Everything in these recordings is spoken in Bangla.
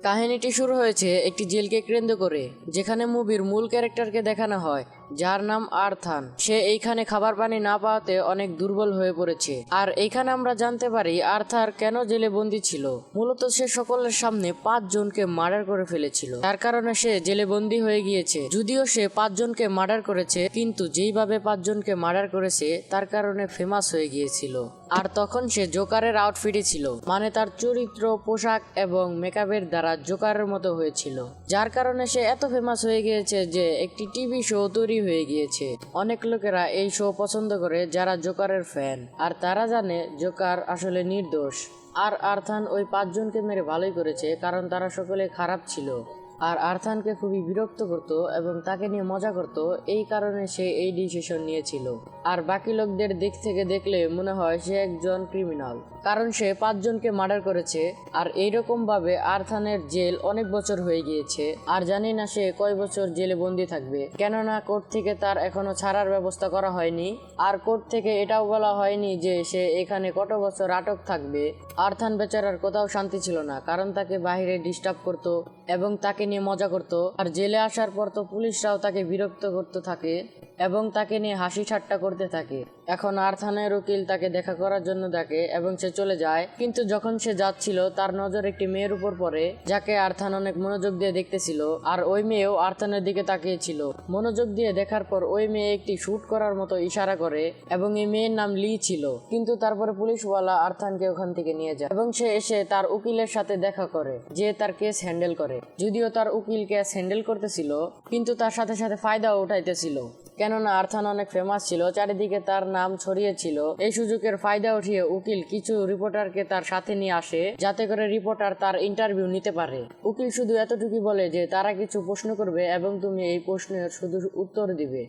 কাহিনীটি শুরু হয়েছে একটি জেলকে কেন্দ্র করে, যেখানে মুভির মূল ক্যারেক্টারকে দেখানো হয়, যার নাম আর্থান। সে এইখানে খাবার পানি না পাওয়াতে অনেক দুর্বল হয়ে পড়েছে। আর এইখানে আমরা জানতে পারি আর্থার কেন জেলে বন্দী ছিল। মূলত সে সকলের সামনে 5 জনকে মার্ডার করে ফেলেছিল, তার কারণে সে জেলে বন্দী হয়ে গিয়েছে। যদিও সে 5 জনকে মার্ডার করেছে, কিন্তু যেইভাবে 5 জনকে মার্ডার করেছে তার কারণে ফেমাস হয়ে গিয়েছিল। আর তখন সে জোকারের আউটফিটে ছিল, মানে তার চরিত্র, পোশাক এবং মেকআপের দ্বারা জোকারের মতো হয়েছিল, যার কারণে সে এত ফেমাস হয়ে গিয়েছে যে একটি টিভি শো তৈরি হয়ে গিয়েছে। অনেক লোকেরা এই শো পছন্দ করে যারা জোকারের ফ্যান, আর তারা জানে জোকার আসলে নির্দোষ। আর আর্থান ওই 5 জনকে মেরে ভালোই করেছে, কারণ তারা সকলে খারাপ ছিল। আর আর্থানকে খুবই বিরক্ত করত এবং তাকে নিয়ে মজা করত, এই কারণে সে এই ডিসিশন নিয়েছিল। আর বাকি লোকদের দিক থেকে দেখলে মনে হয় সে একজন ক্রিমিনাল, কারণ সে 5 জনকে মার্ডার করেছে। আর এইরকম ভাবে আর্থানের জেল অনেক বছর হয়ে গিয়েছে, আর জানি না সে কয় বছর জেলে বন্দি থাকবে, কেননা কোর্ট থেকে তার এখনো ছাড়ার ব্যবস্থা করা হয়নি। আর কোর্ট থেকে এটাও বলা হয়নি যে সে এখানে কত বছর আটক থাকবে। আর্থান বেচারার কোথাও শান্তি ছিল না, কারণ তাকে বাইরে ডিস্টার্ব করতো এবং তাকে নিয়ে মজা করত। আর জেলে আসার পর তো পুলিশরাও তাকে বিরক্ত করতে থাকে এবং তাকে নিয়ে হাসি ঠাট্টা করতে থাকে। এখন আর্থানের উকিল তাকে দেখা করার জন্য ডাকে এবং সে চলে যায়। কিন্তু যখন সে যাচ্ছিল তার নজর একটি মেয়ের উপর পড়ে, যাকে আর্থান অনেক মনোযোগ দিয়ে দেখতেছিল। আর ওই মেয়েও আর্থানের দিকে তাকিয়েছিল। মনোযোগ দিয়ে দেখার পর ওই মেয়ে একটি শুট করার মতো ইশারা করে এবং এই মেয়ের নাম লি ছিল। কিন্তু তারপরে পুলিশওয়ালা আর্থানকে ওখান থেকে নিয়ে যায় এবং সে এসে তার উকিলের সাথে দেখা করে, যে তার কেস হ্যান্ডেল করে। যদিও তার উকিল কেস হ্যান্ডেল করতেছিল, কিন্তু তার সাথে সাথে ফায়দাও উঠাইতেছিল, কেননা আর্থান অনেক ফেমাস ছিল, চারিদিকে তার নাম ছড়িয়েছিল। এই সুযোগের ফায়দা উঠিয়ে উকিল কিছু রিপোর্টারকে তার সাথে নিয়ে আসে, যাতে করে রিপোর্টার তার ইন্টারভিউ নিতে পারে। উকিল শুধু এতটুকু বলে যে তারা কিছু প্রশ্ন করবে এবং তুমি এই প্রশ্নের শুধু উত্তর দিবে।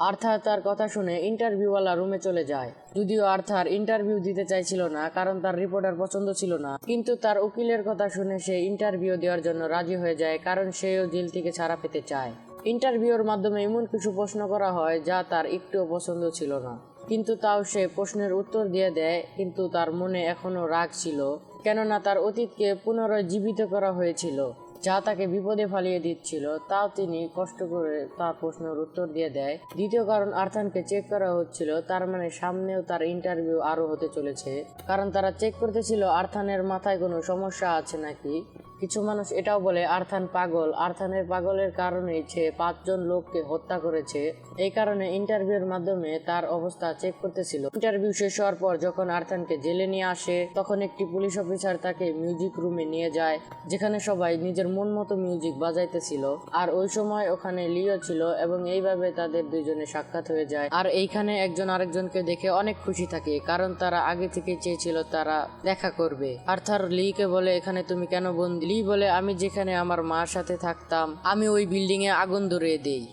আর্থার তার কথা শুনে ইন্টারভিউওয়ালা রুমে চলে যায়। যদিও আর্থার ইন্টারভিউ দিতে চাইছিল না, কারণ তার রিপোর্টার পছন্দ ছিল না, কিন্তু তার উকিলের কথা শুনে সে ইন্টারভিউ দেওয়ার জন্য রাজি হয়ে যায়, কারণ সেও জেল থেকে ছাড়া পেতে চায়। ইন্টারভিউর মাধ্যমে এমন কিছু প্রশ্ন করা হয় যা তার একটুও পছন্দ ছিল না, কিন্তু তাও সে প্রশ্নের উত্তর দিয়ে দেয়। কিন্তু তার মনে এখনো রাগ ছিল, কেননা তার অতীতকে পুনরায় জীবিত করা হয়েছিল, যা তাকে বিপদে ফালিয়ে দিচ্ছিল। তাও তিনি কষ্ট করে তার প্রশ্নের উত্তর দিয়ে দেয়। দ্বিতীয় কারণ, আর্থানকে চেক করা হচ্ছিল, তার মানে সামনেও তার ইন্টারভিউ আরো হতে চলেছে, কারণ তারা চেক করতেছিল আর্থানের মাথায় কোনো সমস্যা আছে নাকি। কিছু মানুষ এটাও বলে আর্থান পাগল। আর্থানের পাগলের কারণেই সে 5 জন লোককে হত্যা করেছে, এই কারণে ইন্টারভিউর মাধ্যমে তার অবস্থা চেক করতেছিল। ইন্টারভিউ শেষ হওয়ার পর যখন আর্থানকে জেলে নিয়ে আসে, তখন একটি পুলিশ অফিসার তাকে মিউজিক রুমে নিয়ে যায়, যেখানে সবাই নিজের মন মতো মিউজিক বাজাইতেছিল। আর ওই সময় ওখানে লিও ছিল এবং এইভাবে তাদের দুইজনের সাক্ষাৎ হয়ে যায়। আর এইখানে একজন আরেকজনকে দেখে অনেক খুশি থাকে, কারণ তারা আগে থেকে চেয়েছিল তারা দেখা করবে। আর্থার লিকে বলে, এখানে তুমি কেন বন্দী? লি বলে, আমি যেখানে আমার মার সাথে থাকতাম, আমি ওই বিল্ডিং এ আগুন ধরিয়ে দেই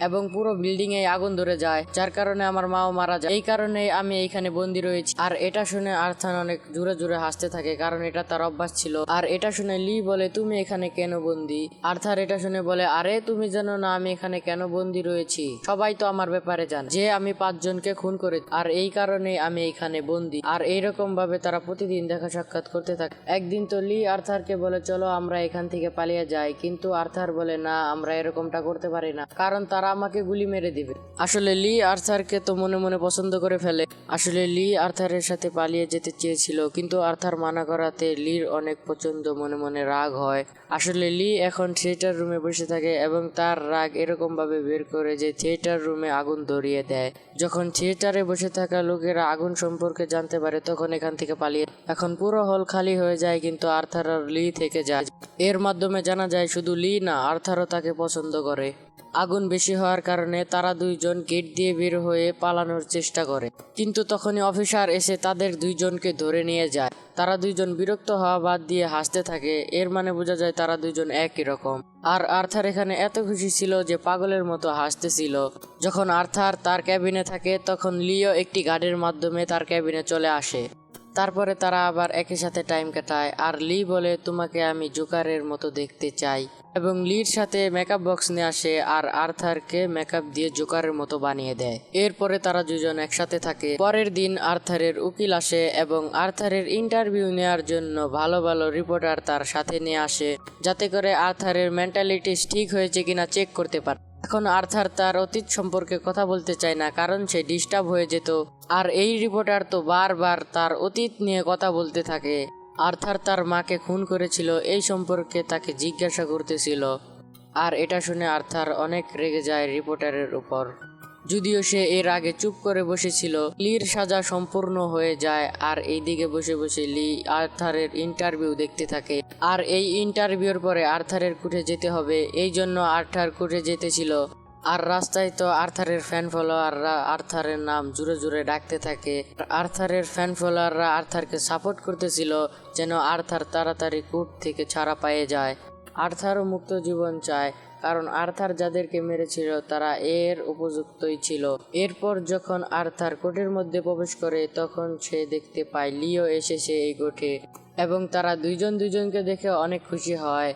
এবং পুরো বিল্ডিং এ আগুন ধরে যায়, যার কারণে আমার মাও মারা যায়, এই কারণে আমি এইখানে বন্দি রয়েছি। আর এটা শুনে আর্থান অনেক জোরে জোরে হাসতে থাকে, কারণ এটা তার অভ্যাস ছিল। আর এটা শুনে লি বলে, তুমি এখানে কেন বন্দি? আর্থার এটা শুনে বলে, আরে তুমি জানো না আমি এখানে কেন বন্দি রয়েছি? সবাই তো আমার ব্যাপারে জানে যে আমি 5 জনকে খুন করেছি, আর এই কারণে আমি এখানে বন্দি। আর এইরকম ভাবে তারা প্রতিদিন দেখা সাক্ষাৎ করতে থাকে। একদিন তো লি আর্থারকে বলে, চলো আমরা এখান থেকে পালিয়ে যাই, কিন্তু আর্থার বলে, না, আমরা এরকমটা করতে পারি না, কারণ তারা আমাকে গুলি মেরে দিবে। আসলে লি আর্থারকে তো মনে মনে পছন্দ করে ফেলে। আসলে লি আর্থারের সাথে পালিয়ে যেতে চেয়েছিল, কিন্তু আর্থার মানা করাতে লির অনেক পছন্দ মনে মনে রাগ হয়। আসলে লি এখন থিয়েটার রুমে বসে থাকে এবং তার রাগ এরকম ভাবে বের করে যে থিয়েটার রুমে আগুন ধরিয়ে দেয়। যখন থিয়েটারে বসে থাকা লোকেরা আগুন সম্পর্কে জানতে পারে, তখন এখান থেকে পালিয়ে এখন পুরো হল খালি হয়ে যায়, কিন্তু আর্থার আর লি থেকে যায়। এর মাধ্যমে জানা যায় শুধু লি না, আর্থারও তাকে পছন্দ করে। আগুন বেশি হওয়ার কারণে তারা দুইজন গেট দিয়ে বের হয়ে পালানোর চেষ্টা করে, কিন্তু তখনই অফিসার এসে তাদের দুইজনকে ধরে নিয়ে যায়। তারা দুইজন বিরক্ত হওয়া বাদ দিয়ে হাসতে থাকে, এর মানে বোঝা যায় তারা দুইজন একই রকম। আর আর্থার এখানে এত খুশি ছিল যে পাগলের মতো হাসতেছিল। যখন আর্থার তার ক্যাবিনে থাকে, তখন লিও একটি গার্ডের মাধ্যমে তার ক্যাবিনে চলে আসে। তারপরে তারা আবার একই সাথে টাইম কাটায় আর লি বলে তোমাকে আমি জোকারের মতো দেখতে চাই এবং লির সাথে মেকআপ বক্স নিয়ে আসে আর আর্থারকে মেকআপ দিয়ে জোকারের মতো বানিয়ে দেয়। এরপরে তারা দুজন একসাথে থাকে। পরের দিন আর্থারের উকিল আসে এবং আর্থারের ইন্টারভিউ নেওয়ার জন্য ভালো ভালো রিপোর্টার তার সাথে নিয়ে আসে, যাতে করে আর্থারের মেন্টালিটি ঠিক হয়েছে কিনা চেক করতে পারে। এখন আর্থার তার অতীত সম্পর্কে কথা বলতে চায় না, কারণ সে ডিস্টার্ব হয়ে যেত। আর এই রিপোর্টার তো বারবার তার অতীত নিয়ে কথা বলতে থাকে। আর্থার তার মাকে খুন করেছিল এই সম্পর্কে তাকে জিজ্ঞাসা করতেছিল। আর এটা শুনে আর্থার অনেক রেগে যায় রিপোর্টারের উপর। যদিও সে এর আগে চুপ করে বসেছিল। লির সাজা সম্পূর্ণ হয়ে যায় আর এইদিকে বসে বসে লি আর্থারের ইন্টারভিউ দেখতে থাকে। আর এই ইন্টারভিউর পরে আর্থারের কোর্টে যেতে হবে, এই জন্য আর্থার কোর্টে যেতেছিল। আর রাস্তায় তো আর্থারের ফ্যান ফলোয়াররা আর্থারের নাম জোরে জোরে ডাকতে থাকে। আর্থারের ফ্যান ফলোয়াররা আর্থারকে সাপোর্ট করতেছিল যেন আর্থার তাড়াতাড়ি কোর্ট থেকে ছাড়া পেয়ে যায়। আর্থারও মুক্ত জীবন চায়, কারণ আর্থার যাদেরকে মেরেছিল তারা এর উপযুক্তই ছিল। এরপর যখন আর্থার কোর্টের মধ্যে প্রবেশ করে তখন সে দেখতে পায় লিও এসেছে এই কোর্টে এবং তারা দুজনকে দেখে অনেক খুশি হয়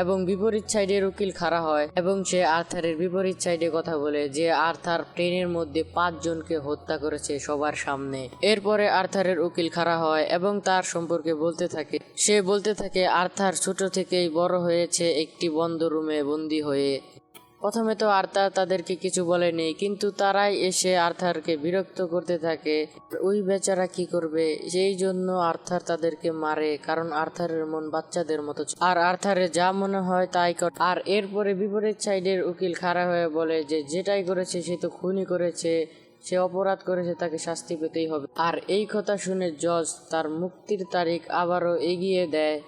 এবং বিপরীত সাইডের উকিল খাড়া হয় এবং সে আর্থারের বিপরীত সাইডে কথা বলে যে আর্থার ট্রেনের মধ্যে 5 জনকে হত্যা করেছে সবার সামনে। এরপরে আর্থারের উকিল খাড়া হয় এবং তার সম্পর্কে বলতে থাকে। সে বলতে থাকে আর্থার ছোট থেকেই বড় হয়েছে একটি বন্ধ রুমে বন্দি হয়ে। প্রথমে তো আর্থার তাদেরকে কিছু বলেনি, কিন্তু তারাই এসে আর্থারকে বিরক্ত করতে থাকে। ওই বেচারা কি করবে, সেই জন্য আর্থার তাদেরকে মারে, কারণ আর্থারের মন বাচ্চাদের মতো আর আর্থারের যা মনে হয় তাই করে। আর এরপরে বিপরীত সাইডের উকিল খাড়া হয়ে বলে যে যেটাই করেছে সে তো খুনই করেছে, সে অপরাধ করেছে, তাকে শাস্তি পেতেই হবে। আর এই কথা শুনে জজ তার মুক্তির তারিখ আবারও এগিয়ে দেয়।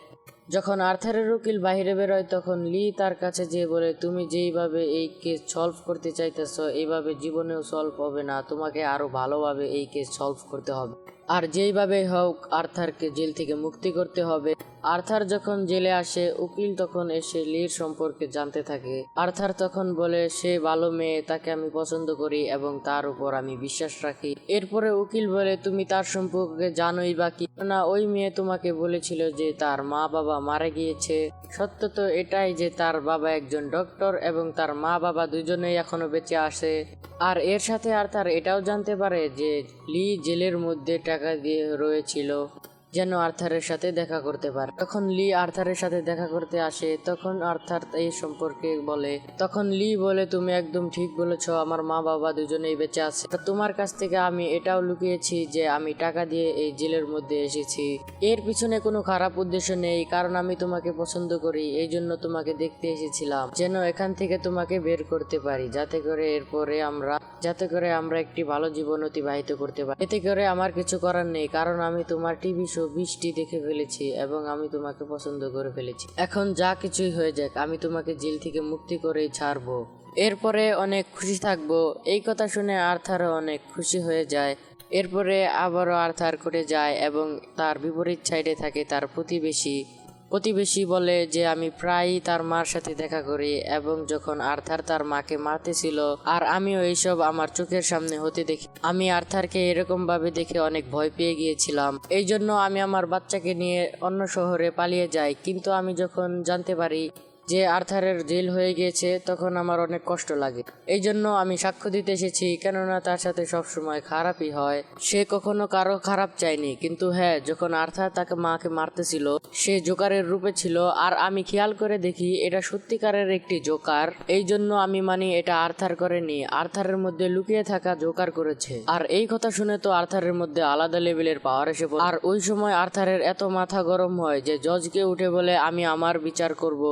যখন আর্থারের উকিল বাইরে বেরোয় তখন লি তার কাছে যেয়ে বলে তুমি যেইভাবে এই কেস সলভ করতে চাইতেছ এইভাবে জীবনেও সলভ হবে না, তোমাকে আরো ভালোভাবে এই কেস সলভ করতে হবে। আর যেইভাবে হোক আর্থারকে জেল থেকে মুক্তি করতে হবে। আর্থার যখন জেলে আসে উকিল তখন এসে লির সম্পর্কে জানতে থাকে। আর্থার তখন বলে সে ভালো মেয়ে, তাকে আমি পছন্দ করি এবং তার উপর আমি বিশ্বাস রাখি। এরপরে উকিল বলে তুমি তার সম্পর্কে জানোই বা কি না, ওই মেয়ে তোমাকে বলেছিল যে তার মা বাবা মারা গিয়েছে। সত্য তো এটাই যে তার বাবা একজন ডক্টর এবং তার মা বাবা দুজনেই এখনো বেঁচে আছে। আর এর সাথে আর্থার এটাও জানতে পারে যে লি জেলের মধ্যে টাকা দিয়ে রয়েছিল যেন আর্থারের সাথে দেখা করতে পারে। তখন লি আর্থারের সাথে দেখা করতে আসে, তখন আর্থার এই সম্পর্কে বলে। তখন লি বলে তুমি একদম ঠিক বলেছ, আমার মা বাবা দুজনেই বেঁচে আছে। তোমার কাছ থেকে আমি এটাও লুকিয়েছি যে আমি টাকা দিয়ে এই জেলের মধ্যে এসেছি। এর পিছনে কোনো খারাপ উদ্দেশ্য নেই, কারণ আমি তোমাকে পছন্দ করি, এই জন্য তোমাকে দেখতে এসেছিলাম যেন এখান থেকে তোমাকে বের করতে পারি, যাতে করে আমরা একটি ভালো জীবন অতিবাহিত করতে পারি। এতে করে আমার কিছু করার নেই, কারণ আমি তোমার টিভি শো 20টি দেখে ফেলেছি এবং আমি তোমাকে পছন্দ করে ফেলেছি। এখন যা কিছুই হয়ে যাক আমি তোমাকে জেল থেকে মুক্তি করেই ছাড়বো। এরপরে অনেক খুশি থাকবো। এই কথা শুনে আর্থারও অনেক খুশি হয়ে যায়। এরপরে আবারও আর্থার কোর্টে যায় এবং তার বিপরীত সাইডে থাকে তার প্রতিবেশী বলে যে আমি প্রায়ই তার মার সাথে দেখা করি এবং যখন আর্থার তার মাকে মারতেছিল আর আমিও এইসব আমার চোখের সামনে হতে দেখি, আমি আর্থারকে এরকম ভাবে দেখে অনেক ভয় পেয়ে গিয়েছিলাম। এই জন্য আমি আমার বাচ্চাকে নিয়ে অন্য শহরে পালিয়ে যাই। কিন্তু আমি যখন জানতে পারি যে আর্থারের জেল হয়ে গিয়েছে তখন আমার অনেক কষ্ট লাগে। এই জন্য আমি সাক্ষ্য দিতে এসেছি, কেননা তার সাথে সবসময় খারাপই হয়। সে কখনো কারো খারাপ চায়নি। কিন্তু হ্যাঁ, যখন আর্থার তাকে মাকে মারতেছিল সে জোকারের রূপে ছিল আর আমি খেয়াল করে দেখি এটা সত্যিকারের একটি জোকার। এই জন্য আমি মানি এটা আর্থার করেনি, আর্থারের মধ্যে লুকিয়ে থাকা জোকার করেছে। আর এই কথা শুনে তো আর্থারের মধ্যে আলাদা লেভেলের পাওয়ার এসে পড়ে। আর ওই সময় আর্থারের এত মাথা গরম হয় যে জজকে উঠে বলে আমি আমার বিচার করব,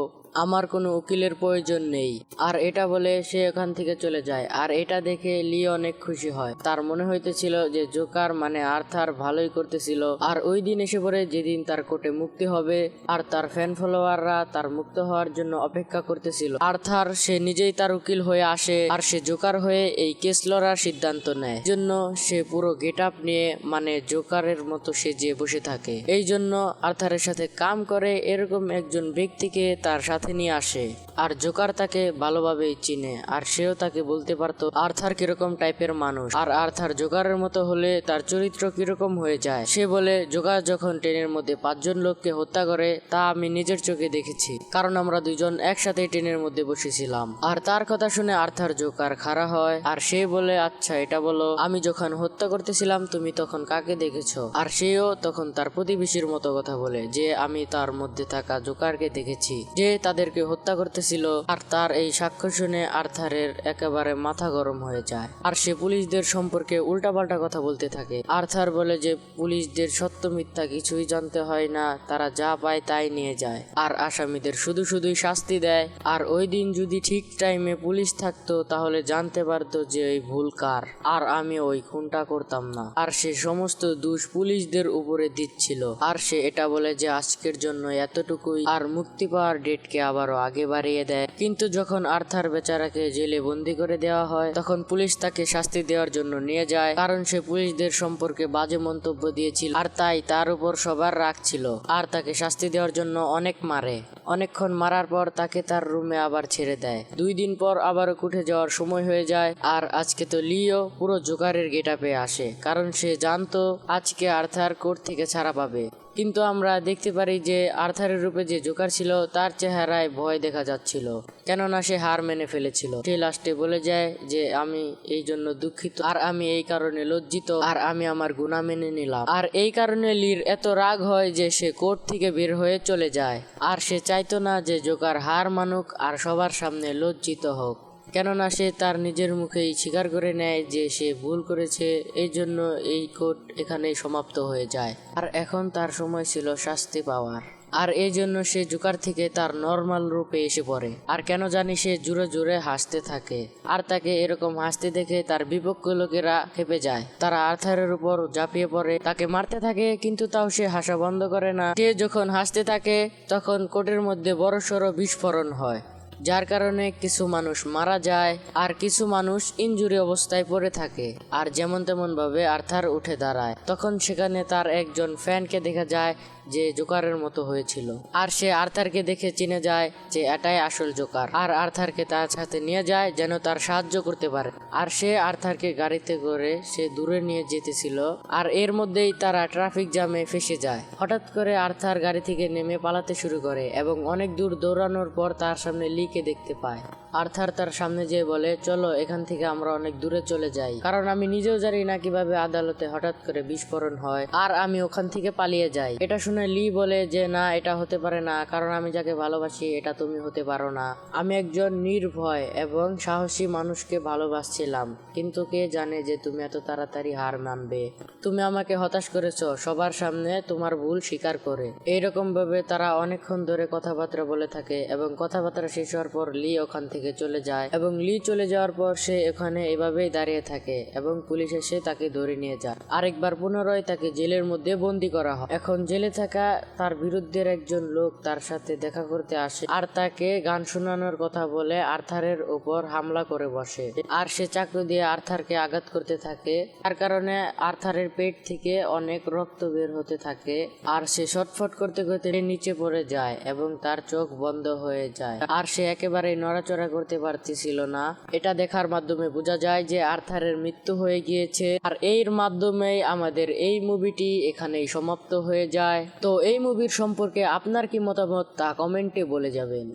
আমার কোনো উকিলের প্রয়োজন নেই। আর এটা বলে সে এখান থেকে চলে যায়। আর এটা দেখে লি অনেক খুশি হয়। তার মনে হইতেছিল যে জোকার মানে আর্থার ভালোই করতেছিল। আর ওই দিন এসে পড়ে যেদিন তার কোর্টে মুক্তি হবে আর তার ফ্যান ফলোয়াররা তার মুক্ত হওয়ার জন্য অপেক্ষা করতেছিল। আর্থার সে নিজেই তার উকিল হয়ে আসে আর সে জোকার হয়ে এই কেস লড়ার সিদ্ধান্ত নেয়। জন্য সে পুরো গেট আপ নিয়ে মানে জোকারের মতো সেজে বসে থাকে। এই জন্য আর্থারের সাথে কাম করে এরকম একজন ব্যক্তিকে তার সাথে নিয়ে আসে। আর জোকার তাকে ভালোভাবেই চিনে, আর সেও তাকে বলতে পারতো আর্থার কিরকম টাইপের মানুষ, আর আর্থার জোকারের মতো হলে তার চরিত্র কিরকম হয়ে যায়। সে বলে, জোকার যখন ট্রেনের মধ্যে 5জন লোককে হত্যা করে তা আমি নিজের চোখে দেখেছি, কারণ আমরা দুইজন একসাথে ট্রেনের মধ্যে বসেছিলাম। আর তার কথা শুনে আর্থার জোকার খাড়া হয়, আর সে বলে, আচ্ছা এটা বলো, আমি যখন হত্যা করতেছিলাম তুমি তখন কাকে দেখেছো? আর সেও তখন তার প্রতিবেশীর মতো কথা বলে যে আমি তার মধ্যে থাকা জোকারকে দেখেছি যে তাদেরকে হত্যা করতেছিল। আর তার এই সাক্ষ্য শুনে আর্থারের একেবারে মাথা গরম হয়ে যায়, আর সে পুলিশদের সম্পর্কে উল্টাপাল্টা কথা বলতে থাকে। আর্থার বলে যে পুলিশদের সত্য মিথ্যা কিছুই জানতে হয় না, তারা যা পায় তাই নিয়ে যায়, আর আসামিদের শুধুই শাস্তি দেয়। আর ওই দিন যদি ঠিক টাইমে পুলিশ থাকতো তাহলে জানতে পারতো যে ওই ভুল কার, আর আমি ওই খুনটা করতাম না। আর সে সমস্ত দোষ পুলিশদের উপরে দিচ্ছিল। আর সে এটা বলে যে আজকের জন্য এতটুকুই, আর মুক্তি পাওয়ার ডেটকে আবারও আগে বাড়িয়ে দেয়। কিন্তু যখন আর্থার বেচারাকে জেলে বন্দি করে দেওয়া হয় তখন পুলিশ তাকে শাস্তি দেওয়ার জন্য নিয়ে যায়, কারণ সে পুলিশদের সম্পর্কে বাজে মন্তব্য দিয়েছিল, আর তাই তার উপর সবার রাগ ছিল। আর তাকে শাস্তি দেওয়ার জন্য অনেক মারে। অনেকক্ষণ মারার পর তাকে তার রুমে আবার ছেড়ে দেয়। 2 দিন পর আবারও উঠে যাওয়ার সময় হয়ে যায়। আর আজকে তো লিও পুরো জোকারের গেটআপে আসে, কারণ সে জানতো আজকে আর্থার কোর্ট থেকে ছাড়া পাবে। কিন্তু আমরা দেখতে পারি যে আর্থারের রূপে যে জোকার ছিল তার চেহারায় ভয় দেখা যাচ্ছিল, কেননা সে হার মেনে ফেলেছিল। সে লাস্টে বলে যায় যে আমি এই জন্য দুঃখিত, আর আমি এই কারণে লজ্জিত, আর আমি আমার গুনাহ মেনে নিলাম। আর এই কারণে লির এত রাগ হয় যে সে কোর্ট থেকে বের হয়ে চলে যায়। আর সে চাইতো না যে জোকার হার মানুক আর সবার সামনে লজ্জিত হোক, কেননা সে তার নিজের মুখেই স্বীকার করে নেয় যে সে ভুল করেছে। এই জন্য এই কোর্ট এখানেই সমাপ্ত হয়ে যায়। আর এখন তার সময় ছিল শাস্তি পাওয়ার, আর এই জন্য সে জোকার থেকে তার নর্মাল রূপে এসে পড়ে। আর কেন জানি সে জোরে জোরে হাসতে থাকে, আর তাকে এরকম হাসতে দেখে তার বিপক্ষ লোকেরা খেপে যায়। তারা আর্থারের উপর ঝাঁপিয়ে পড়ে তাকে মারতে থাকে, কিন্তু তাও সে হাসা বন্ধ করে না। সে যখন হাসতে থাকে তখন কোর্টের মধ্যে বড়সড় বিস্ফোরণ হয়, যার কারণে কিছু মানুষ মারা যায় আর কিছু মানুষ ইনজুরি অবস্থায় পড়ে থাকে। আর যেমন তেমন ভাবে আর্থার উঠে দাঁড়ায়, তখন সেখানে তার একজন ফ্যানকে দেখা যায় যে জোকারের মতো হয়েছিল। আর সে আর্থারকে দেখে চিনে যায় যে এটাই আসল জোকার, আর আর্থারকে তার সাথে নিয়ে যায় যেন তার সাহায্য করতে পারে। আর সে আর্থারকে গাড়িতে করে সে দূরে নিয়ে যেতেছিল, আর এর মধ্যেই তারা ট্রাফিক জ্যামে ফেসে যায়। হঠাৎ করে আর্থার গাড়ি থেকে নেমে পালাতে শুরু করে এবং অনেক দূর দৌড়ানোর পর তার সামনে লিকে দেখতে পায়। আর্থার তার সামনে যেয়ে বলে, চলো এখান থেকে আমরা অনেক দূরে চলে যাই, কারণ আমি নিজেও জানি না কিভাবে আদালতে হঠাৎ করে বিস্ফোরণ হয়, আর আমি ওখান থেকে পালিয়ে যাই। এটা শুনে লি বলে যে না, এটা হতে পারে না, কারণ আমি যাকে ভালোবাসি এটা তুমি হতে পারো না। আমি একজন নির্ভয় এবং সাহসী মানুষকে ভালোবাসছিলাম, কিন্তু কে জানে যে তুমি এত তাড়াতাড়ি হার মানবে। তুমি আমাকে হতাশ করেছো সবার সামনে তোমার ভুল স্বীকার করে। এইরকম ভাবে তারা অনেকক্ষণ ধরে কথাবার্তা বলে থাকে, এবং কথাবার্তা শেষ হওয়ার পর লি ওখান থেকে চলে যায়। এবং লি চলে যাওয়ার পর সে এখানে এভাবেই দাঁড়িয়ে থাকে এবং পুলিশ এসে তাকে ধরে নিয়ে যায়। আরেকবার পুনরায় তাকে জেলের মধ্যে বন্দি করা হয়। এখন জেলে থাকা তার বিরুদ্ধের একজন লোক তার সাথে দেখা করতে আসে, আর তাকে গান শোনানোর কথা বলে আর্থারের উপর হামলা করে বসে। আর সে চাকু দিয়ে আর্থারকে আঘাত করতে থাকে, তার কারণে আর্থারের পেট থেকে অনেক রক্ত বের হতে থাকে। আর সে ছটফট করতে করতে নিচে পড়ে যায় এবং তার চোখ বন্ধ হয়ে যায়, আর সে একেবারেই নড়াচড়া করতে পারতেছিল না। এটা দেখার মাধ্যমে বোঝা যায় যে আর্থারের মৃত্যু হয়ে গিয়েছে। আর এর মাধ্যমেই আমাদের এই মুভিটি এখানেই সমাপ্ত হয়ে যায়। তো এই মুভির সম্পর্কে আপনার কি মতামত তা কমেন্টে বলে যাবেন।